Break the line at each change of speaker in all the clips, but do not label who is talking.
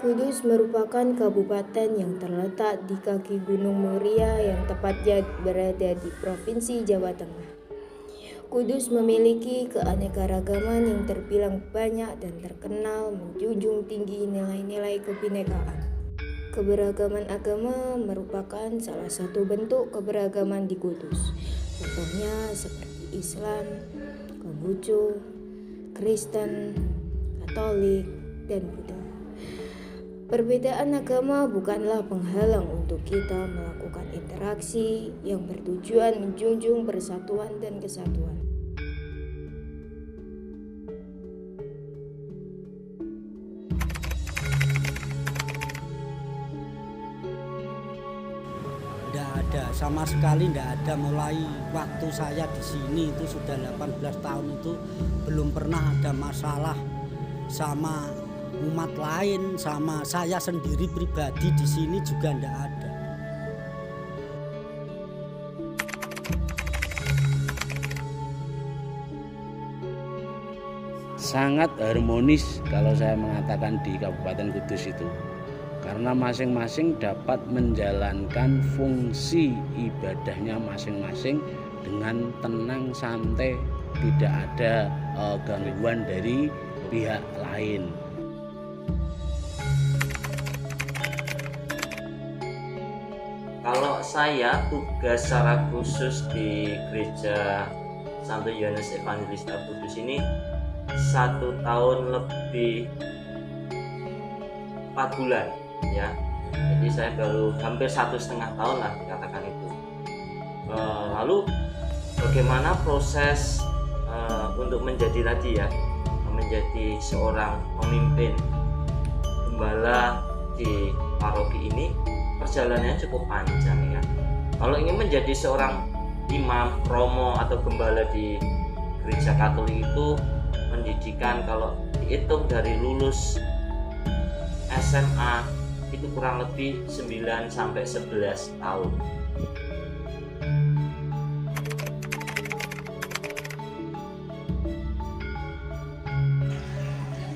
Kudus merupakan kabupaten yang terletak di kaki Gunung Muria yang tepatnya berada di Provinsi Jawa Tengah. Kudus memiliki keanekaragaman yang terbilang banyak dan terkenal menjunjung tinggi nilai-nilai kebinekaan. Keberagaman agama merupakan salah satu bentuk keberagaman di Kudus. Contohnya seperti Islam, Konghucu, Kristen, Katolik, dan Buddha. Perbedaan agama bukanlah penghalang untuk kita melakukan interaksi yang bertujuan menjunjung persatuan dan kesatuan.
Tidak ada, sama sekali tidak ada. Mulai waktu saya di sini itu sudah 18 tahun itu belum pernah ada masalah sama umat lain, sama saya sendiri pribadi di sini juga tidak ada.
Sangat harmonis kalau saya mengatakan di Kabupaten Kudus itu, karena masing-masing dapat menjalankan fungsi ibadahnya masing-masing dengan tenang, santai, tidak ada gangguan dari pihak lain.
Kalau saya tugas secara khusus di Gereja Santo Yohanes Evangelista Kudus ini 1 tahun lebih 4 bulan ya. Jadi saya baru hampir 1,5 tahun lah dikatakan itu. Lalu bagaimana proses untuk menjadi tadi ya, menjadi seorang pemimpin gembala di paroki ini, perjalanannya cukup panjang ya. Kalau ingin menjadi seorang imam, romo atau gembala di gereja Katolik itu pendidikan kalau dihitung dari lulus SMA itu kurang lebih 9 sampai 11 tahun.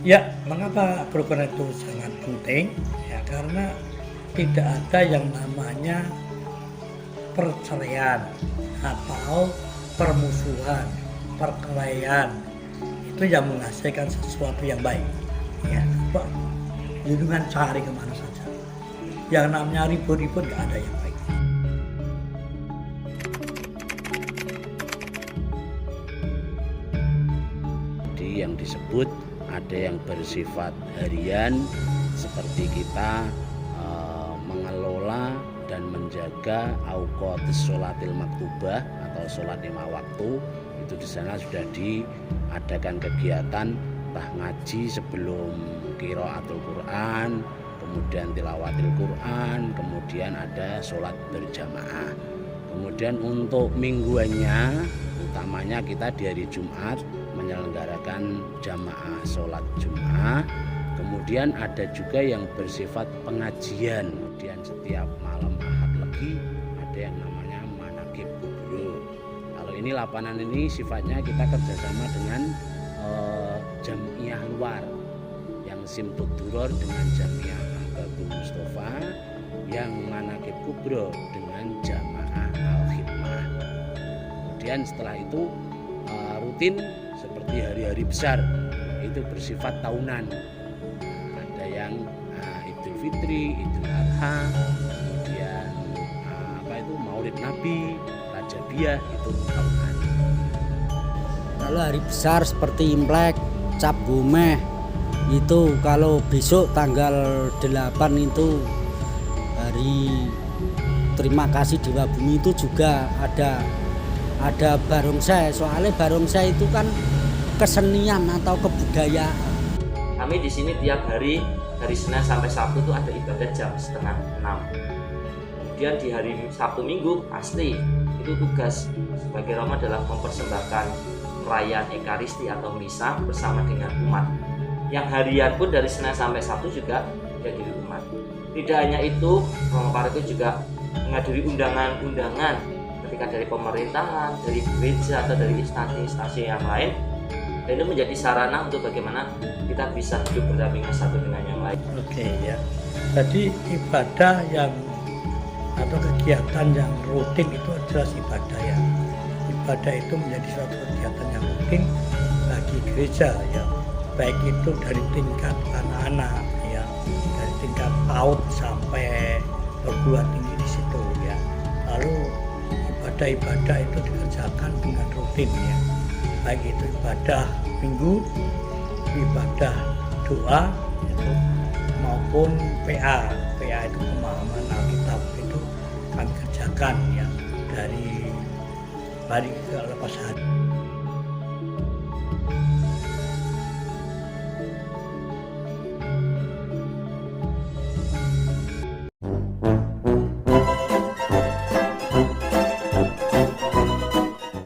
Ya, mengapa program itu sangat penting? Ya, karena tidak ada yang namanya perceraian atau permusuhan, perkelahian. Itu yang menghasilkan sesuatu yang baik. Ya, hubungan cari kemana saja. Yang namanya ribut-ribut nggak ada yang baik.
Jadi yang disebut ada yang bersifat harian seperti kita mengelola dan menjaga auqatus sholatil maktubah atau sholat 5 waktu. Itu di sana sudah diadakan kegiatan entah ngaji sebelum qiraatul Quran, kemudian tilawatil Quran, kemudian ada sholat berjamaah. Kemudian untuk mingguannya utamanya kita di hari Jumat menyelenggarakan jamaah sholat Jumat. Kemudian ada juga yang bersifat pengajian. Kemudian setiap malam Ahad Legi ada yang namanya manakib kubro. Kalau ini lapanan ini sifatnya kita kerjasama dengan jamiah luar yang Simtud Duror dengan jamiah Al-Babul Mustafa, yang manakib kubro dengan jamaah Al-Khidmah. Kemudian setelah itu rutin seperti hari-hari besar itu bersifat tahunan. Ada yang Idul Fitri, Idul Adha, kemudian Maulid Nabi, Rajabiyah itu tahunan.
Kalau hari besar seperti Imlek, Cap Gomeh itu kalau besok tanggal 8 itu hari terima kasih Dewa Bumi itu juga ada barongsai. Soalnya barongsai itu kan kesenian atau kebudayaan.
Kami di sini tiap hari dari Senin sampai Sabtu itu ada ibadah jam 5:30. Kemudian di hari Sabtu Minggu pasti itu tugas sebagai romo adalah mempersembahkan perayaan Ekaristi atau misa bersama dengan umat. Yang harian pun dari Senin sampai Sabtu juga dihadiri umat. Tidak hanya itu, romo paroki juga menghadiri undangan-undangan ketika dari pemerintahan, dari gereja atau dari instansi-instansi yang lain Dan itu menjadi sarana untuk bagaimana kita bisa hidup berdampingan satu dengan yang lain.
Oke ya. Jadi ibadah yang atau kegiatan yang rutin itu jelas ibadah ya. Ibadah itu menjadi suatu kegiatan yang rutin bagi gereja ya. Baik itu dari tingkat anak-anak ya, dari tingkat PAUD sampai perguruan tinggi di situ ya. Lalu ibadah-ibadah itu dikerjakan dengan rutin ya. Baik itu ibadah minggu, ibadah doa itu maupun PA itu pemahaman Alkitab itu kami kerjakan ya dari hari ke lepas hari.